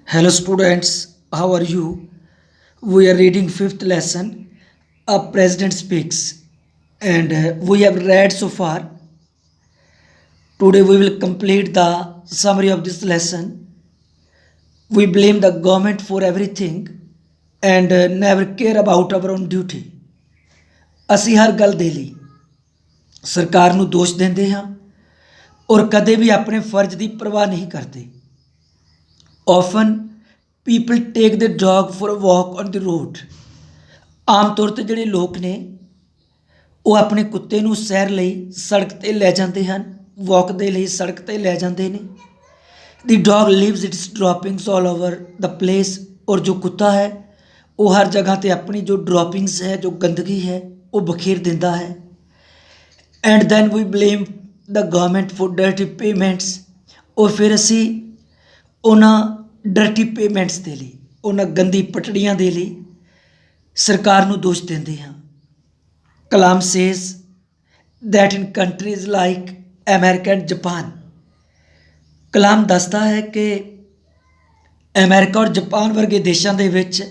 Hello students, how are you? We are reading fifth lesson, A President Speaks, and we have read so far. Today we will complete the summary of this lesson. We blame the government for everything and never care about our own duty. ਅਸੀਂ ਹਰ ਗੱਲ ਦੇ ਲਈ ਸਰਕਾਰ ਨੂੰ ਦੋਸ਼ ਦਿੰਦੇ ਹਾਂ ਔਰ ਕਦੇ ਵੀ ਆਪਣੇ ਫਰਜ਼ ਦੀ ਪਰਵਾਹ ਨਹੀਂ ਕਰਦੇ। Often people take the dog for a walk on the road. ਆਮ ਤੌਰ 'ਤੇ ਜਿਹੜੇ ਲੋਕ ਨੇ ਉਹ ਆਪਣੇ ਕੁੱਤੇ ਨੂੰ ਸੈਰ ਲਈ ਸੜਕ 'ਤੇ ਲੈ ਜਾਂਦੇ ਹਨ, ਵਾਕ ਦੇ ਲਈ ਸੜਕ 'ਤੇ ਲੈ ਜਾਂਦੇ ਨੇ। The dog leaves its droppings all over the place. ਔਰ ਜੋ ਕੁੱਤਾ ਹੈ ਉਹ ਹਰ ਜਗ੍ਹਾ 'ਤੇ ਆਪਣੀ ਜੋ ਡ੍ਰੌਪਿੰਗਸ ਹੈ, ਜੋ ਗੰਦਗੀ ਹੈ ਉਹ ਬਖੇਰ ਦਿੰਦਾ ਹੈ। And then we blame the government for dirty payments. ਔਰ ਫਿਰ ਅਸੀਂ ਉਹਨਾਂ ਡਰਟੀ ਪੇਮੈਂਟਸ ਦੇ ਲਈ, ਉਹਨਾਂ ਗੰਦੀ ਪਟੜੀਆਂ ਦੇ ਲਈ ਸਰਕਾਰ ਨੂੰ ਦੋਸ਼ ਦਿੰਦੇ ਹਾਂ। Kalam says that in countries like America and Japan. Kalam ਦੱਸਦਾ ਹੈ ਕਿ ਅਮੈਰੀਕਾ ਔਰ ਜਾਪਾਨ ਵਰਗੇ ਦੇਸ਼ਾਂ ਦੇ ਵਿੱਚ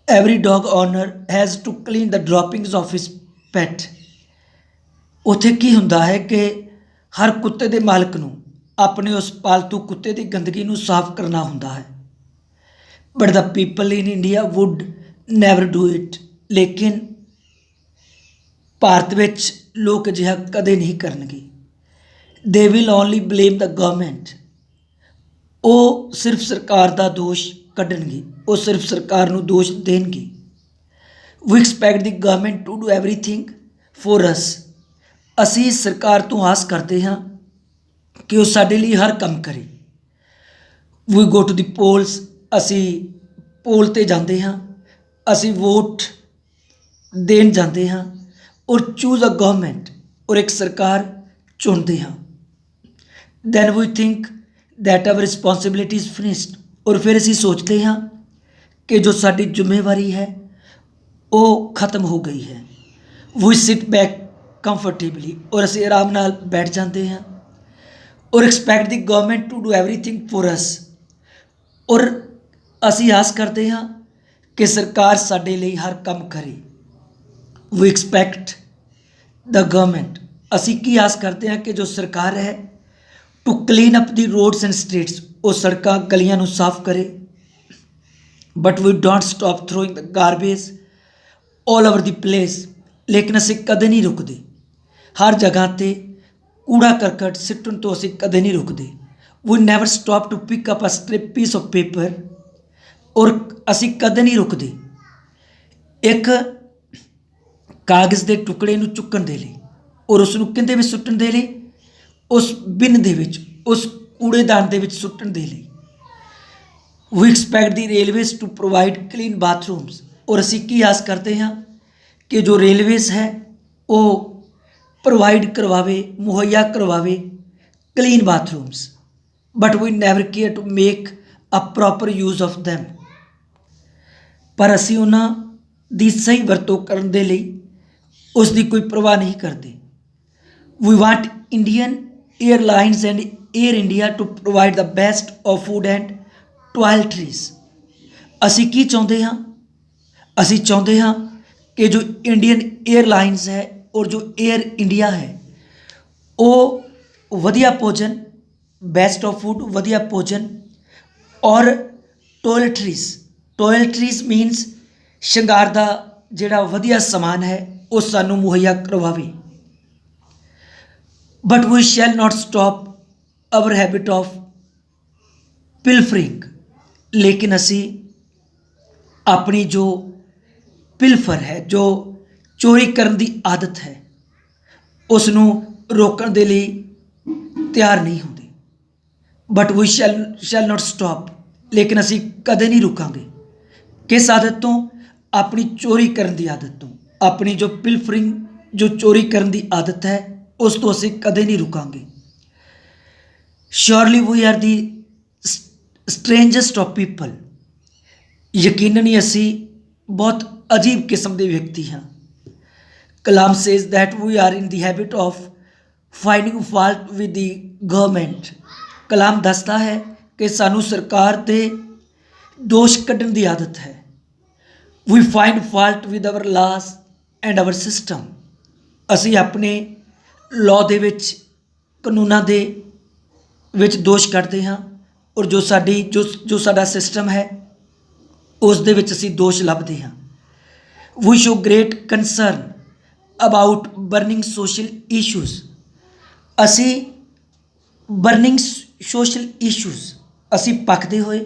every dog owner has to clean the droppings of his pet. ਉੱਥੇ ਕੀ ਹੁੰਦਾ ਹੈ ਕਿ ਹਰ ਕੁੱਤੇ ਦੇ ਮਾਲਕ ਨੂੰ ਆਪਣੇ ਉਸ ਪਾਲਤੂ ਕੁੱਤੇ ਦੀ ਗੰਦਗੀ ਨੂੰ ਸਾਫ਼ ਕਰਨਾ ਹੁੰਦਾ ਹੈ। But the people in India would never do it. ਲੇਕਿਨ ਭਾਰਤ ਵਿੱਚ ਲੋਕ ਅਜਿਹਾ ਕਦੇ ਨਹੀਂ ਕਰਨਗੇ। They will only blame the government. ਉਹ ਸਿਰਫ ਸਰਕਾਰ ਦਾ ਦੋਸ਼ ਕੱਢਣਗੇ, ਉਹ ਸਿਰਫ ਸਰਕਾਰ ਨੂੰ ਦੋਸ਼ ਦੇਣਗੇ। We expect the government to do everything for us. ਅਸੀਂ ਸਰਕਾਰ ਤੋਂ ਆਸ ਕਰਦੇ ਹਾਂ ਕਿ ਉਹ ਸਾਡੇ ਲਈ ਹਰ ਕੰਮ ਕਰੇ। ਵੀ ਗੋ ਟੂ ਦੀ ਪੋਲਸ। ਅਸੀਂ ਪੋਲ 'ਤੇ ਜਾਂਦੇ ਹਾਂ, ਅਸੀਂ ਵੋਟ ਦੇਣ ਜਾਂਦੇ ਹਾਂ ਔਰ ਚੂਜ਼ ਅ ਗਵਰਨਮੈਂਟ। ਔਰ ਇੱਕ ਸਰਕਾਰ ਚੁਣਦੇ ਹਾਂ। Then we think that our responsibility is finished. ਔਰ ਫਿਰ ਅਸੀਂ ਸੋਚਦੇ ਹਾਂ ਕਿ ਜੋ ਸਾਡੀ ਜ਼ਿੰਮੇਵਾਰੀ ਹੈ ਉਹ ਖਤਮ ਹੋ ਗਈ ਹੈ। We sit back comfortably. ਔਰ ਅਸੀਂ ਆਰਾਮ ਨਾਲ ਬੈਠ ਜਾਂਦੇ ਹਾਂ। ਔਰ expect the government to do everything for us. ਔਰ ਅਸੀਂ ਆਸ ਕਰਦੇ ਹਾਂ ਕਿ ਸਰਕਾਰ ਸਾਡੇ ਲਈ ਹਰ ਕੰਮ ਕਰੇ। We expect the government. ਅਸੀਂ ਕੀ ਆਸ ਕਰਦੇ ਹਾਂ ਕਿ ਜੋ ਸਰਕਾਰ ਹੈ to clean up the roads and streets. ਉਹ ਸੜਕਾਂ ਗਲੀਆਂ ਨੂੰ ਸਾਫ਼ ਕਰੇ। But we don't stop throwing the garbage all over the place. ਲੇਕਿਨ ਅਸੀਂ ਕਦੇ ਨਹੀਂ ਰੁਕਦੇ। ਹਰ ਜਗ੍ਹਾ 'ਤੇ ਕੂੜਾ ਕਰਕਟ ਸਿੱਟਣ ਤੋਂ ਅਸੀਂ ਕਦੇ ਨਹੀਂ ਰੁਕਦੇ। We never stop to pick up a strip piece of paper. ਔਰ ਅਸੀਂ ਕਦੇ ਨਹੀਂ ਰੁਕਦੇ ਇੱਕ ਕਾਗਜ਼ ਦੇ ਟੁਕੜੇ ਨੂੰ ਚੁੱਕਣ ਦੇ ਲਈ ਔਰ ਉਸ ਨੂੰ ਕਿੰਦੇ ਵਿੱਚ ਸੁੱਟਣ ਦੇ ਲਈ, ਉਸ ਬਿਨ ਦੇ ਵਿੱਚ, ਉਸ ਕੂੜੇਦਾਨ ਦੇ ਵਿੱਚ ਸੁੱਟਣ ਦੇ ਲਈ। We expect the railways to provide clean bathrooms. ਔਰ ਅਸੀਂ ਕੀ ਆਸ ਕਰਦੇ ਹਾਂ ਕਿ ਜੋ ਰੇਲਵੇਜ਼ ਹੈ ਉਹ ਪ੍ਰੋਵਾਈਡ ਕਰਵਾਵੇ, ਮੁਹੱਈਆ ਕਰਵਾਵੇ clean bathrooms. But we never care to make a proper use of them. ਪਰ ਅਸੀਂ ਉਹਨਾਂ ਦੀ ਸਹੀ ਵਰਤੋਂ ਕਰਨ ਦੇ ਲਈ ਉਸ ਦੀ ਕੋਈ ਪਰਵਾਹ ਨਹੀਂ ਕਰਦੇ। We want Indian Airlines and Air India to provide the best of food and toiletries. ਅਸੀਂ ਕੀ ਚਾਹੁੰਦੇ ਹਾਂ? ਅਸੀਂ ਚਾਹੁੰਦੇ ਹਾਂ ਕਿ ਜੋ ਇੰਡੀਅਨ ਏਅਰਲਾਈਨਸ ਹੈ ਔਰ ਜੋ ਏਅਰ ਇੰਡੀਆ ਹੈ ਉਹ ਵਧੀਆ ਭੋਜਨ, ਬੈਸਟ ਆਫ ਫੂਡ, ਵਧੀਆ ਭੋਜਨ ਔਰ ਟੋਇਲਟਰੀਜ਼ ਮੀਨਸ ਸ਼ਿੰਗਾਰ ਦਾ ਜਿਹੜਾ ਵਧੀਆ ਸਮਾਨ ਹੈ ਉਹ ਸਾਨੂੰ ਮੁਹੱਈਆ ਕਰਵਾਵੇ। But we shall not stop our habit of pilfering. ਲੇਕਿਨ ਅਸੀਂ ਆਪਣੀ ਜੋ ਪਿਲਫਰ ਹੈ, ਜੋ ਚੋਰੀ ਕਰਨ ਦੀ ਆਦਤ ਹੈ, ਉਸ ਨੂੰ ਰੋਕਣ ਦੇ ਲਈ ਤਿਆਰ ਨਹੀਂ ਹੁੰਦੇ। But we shall not stop. ਲੇਕਿਨ ਅਸੀਂ ਕਦੇ ਨਹੀਂ ਰੁਕਾਂਗੇ। ਕਿਸ ਆਦਤ ਤੋਂ? ਆਪਣੀ ਚੋਰੀ ਕਰਨ ਦੀ ਆਦਤ ਤੋਂ। ਆਪਣੀ ਜੋ ਪਿਲਫਰਿੰਗ, ਜੋ ਚੋਰੀ ਕਰਨ ਦੀ ਆਦਤ ਹੈ ਉਸ ਤੋਂ ਅਸੀਂ ਕਦੇ ਨਹੀਂ ਰੁਕਾਂਗੇ। Surely we are the strangest of people. ਯਕੀਨਨ ਹੀ ਅਸੀਂ ਬਹੁਤ ਅਜੀਬ ਕਿਸਮ ਦੇ ਵਿਅਕਤੀ ਹਾਂ। Kalam says that we are in the habit of finding fault with the government. Kalam ਦੱਸਦਾ ਹੈ ਕਿ ਸਾਨੂੰ ਸਰਕਾਰ 'ਤੇ ਦੋਸ਼ ਕੱਢਣ ਦੀ ਆਦਤ ਹੈ। We find fault with our laws and our system. ਅਸੀਂ ਆਪਣੇ ਲਾਅ ਦੇ ਵਿੱਚ, ਕਾਨੂੰਨਾਂ ਦੇ ਵਿੱਚ ਦੋਸ਼ ਕੱਢਦੇ ਹਾਂ, ਔਰ ਜੋ ਸਾਡਾ ਸਿਸਟਮ ਹੈ ਉਸ ਦੇ ਵਿੱਚ ਅਸੀਂ ਦੋਸ਼ ਲੱਭਦੇ ਹਾਂ। We show great concern about burning social issues. ਅਸੀਂ ਬਰਨਿੰਗ ਸੋਸ਼ਲ ਇਸ਼ੂਜ਼ ਅਸੀਂ ਭਖਦੇ ਹੋਏ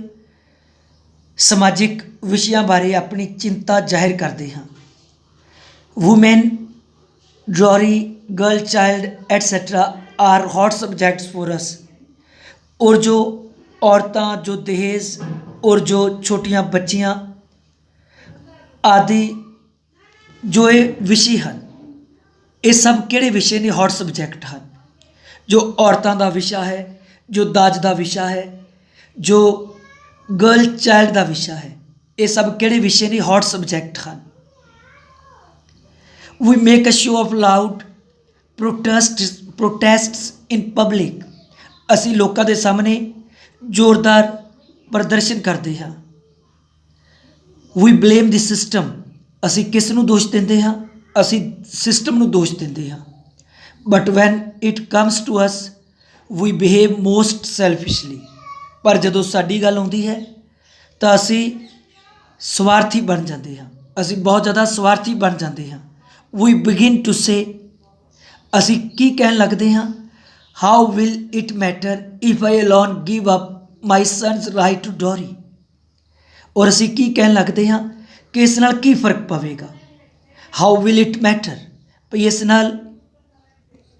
ਸਮਾਜਿਕ ਵਿਸ਼ਿਆਂ ਬਾਰੇ ਆਪਣੀ ਚਿੰਤਾ ਜ਼ਾਹਿਰ ਕਰਦੇ ਹਾਂ। Woman, dowry, girl child etcetera are hot subjects for us. और जो औरतां, जो दहेज और जो छोटियां बच्चियां आदि जो ये विषय हैं, ये सब किहड़े विषय ने? हॉट सब्जैक्ट हैं। जो औरतों का विषय है, जो दाज का विषय है, जो गर्ल चाइल्ड का विषय है, ये सब किहड़े विषय ने? हॉट सब्जैक्ट हैं। We make a show off loud protests in public. ਅਸੀਂ ਲੋਕਾਂ ਦੇ ਸਾਹਮਣੇ ਜ਼ੋਰਦਾਰ ਪ੍ਰਦਰਸ਼ਨ ਕਰਦੇ ਹਾਂ। We blame the system. ਅਸੀਂ ਕਿਸ ਨੂੰ ਦੋਸ਼ ਦਿੰਦੇ ਹਾਂ? ਅਸੀਂ ਸਿਸਟਮ ਨੂੰ ਦੋਸ਼ ਦਿੰਦੇ ਹਾਂ। But when it comes to us we behave most selfishly. ਪਰ ਜਦੋਂ ਸਾਡੀ ਗੱਲ ਆਉਂਦੀ ਹੈ ਤਾਂ ਅਸੀਂ ਸਵਾਰਥੀ ਬਣ ਜਾਂਦੇ ਹਾਂ। ਅਸੀਂ ਬਹੁਤ ਜ਼ਿਆਦਾ ਸਵਾਰਥੀ ਬਣ ਜਾਂਦੇ ਹਾਂ। We begin to say. ਅਸੀਂ ਕੀ ਕਹਿਣ ਲੱਗਦੇ ਹਾਂ? How will it matter if I alone give up my son's right to dowry. ਔਰ ਅਸੀਂ ਕੀ ਕਹਿਣ ਲੱਗਦੇ ਹਾਂ ਕਿ ਇਸ ਨਾਲ ਕੀ ਫਰਕ ਪਵੇਗਾ? ਹਾਊ ਵਿਲ ਇਟ ਮੈਟਰ, ਭਈ ਇਸ ਨਾਲ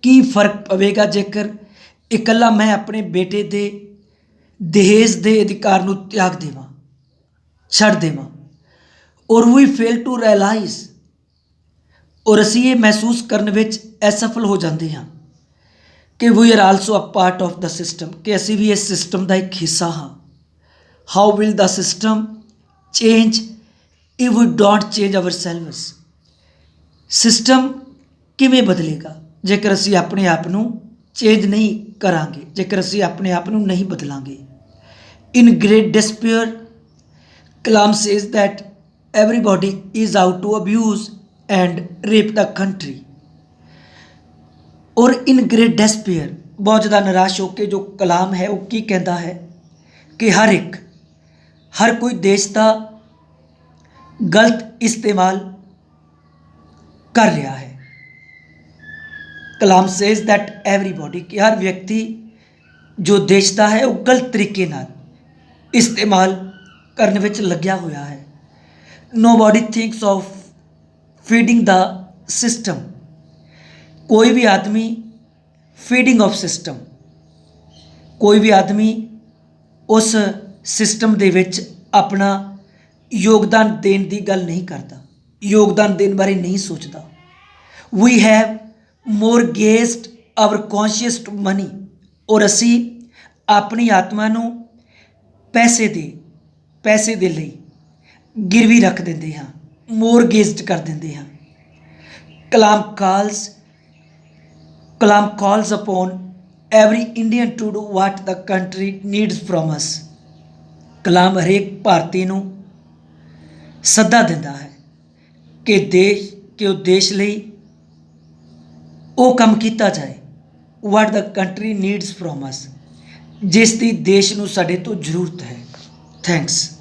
ਕੀ ਫਰਕ ਪਵੇਗਾ ਜੇਕਰ ਇਕੱਲਾ ਮੈਂ ਆਪਣੇ ਬੇਟੇ ਦੇ ਦਹੇਜ ਦੇ ਅਧਿਕਾਰ ਨੂੰ ਤਿਆਗ ਦੇਵਾਂ, ਛੱਡ ਦੇਵਾਂ। ਔਰ ਵੀ ਫੇਲ ਟੂ ਰਿਅਲਾਈਜ਼। ਔਰ ਅਸੀਂ ਇਹ ਮਹਿਸੂਸ ਕਰਨ ਵਿੱਚ ਅਸਫਲ ਹੋ ਜਾਂਦੇ ਹਾਂ ਕਿ we are also a part of the system, ਕਿ ਅਸੀਂ ਵੀ ਇਸ ਸਿਸਟਮ ਦਾ ਇੱਕ ਹਿੱਸਾ ਹਾਂ। How will the system change if we don't change ਆਵਰ ਸੈਲਵਸ। ਸਿਸਟਮ ਕਿਵੇਂ ਬਦਲੇਗਾ ਜੇਕਰ ਅਸੀਂ ਆਪਣੇ ਆਪ ਨੂੰ ਚੇਂਜ ਨਹੀਂ ਕਰਾਂਗੇ, ਜੇਕਰ ਅਸੀਂ ਆਪਣੇ ਆਪ ਨੂੰ ਨਹੀਂ ਬਦਲਾਂਗੇ। In great despair Kalam says that everybody is out to abuse and rape the country। और इन ग्रेट डेस्पेयर, बहुत ज़्यादा निराश होकर जो कलाम है वो की कहता है कि हर कोई देश का गलत इस्तेमाल कर रहा है। कलाम सेज दैट एवरीबॉडी, कि हर व्यक्ति जो देश का है वो गलत तरीके नाल इस्तेमाल करने विच लग्या होया है। Nobody thinks of feeding the system. कोई भी आदमी फीडिंग ऑफ सिस्टम, कोई भी आदमी उस सिस्टम दे विच अपना योगदान देने की गल नहीं करता, योगदान देने बारे नहीं सोचता। We have more guessed our conscious to money. और असी अपनी आत्मा नू पैसे दे लई गिरवी रख देंदे हाँ, मोर गेस्ड कर देंदे हाँ। Kalam calls upon every Indian to do what the country needs from us. Kalam हरेक भारती नू सदा दिंदा है कि देश लई वो काम किया जाए, वाट द कंट्री नीड्स फ्रॉम अस, जिस दी देश नू साडे तो जरूरत है। थैंक्स।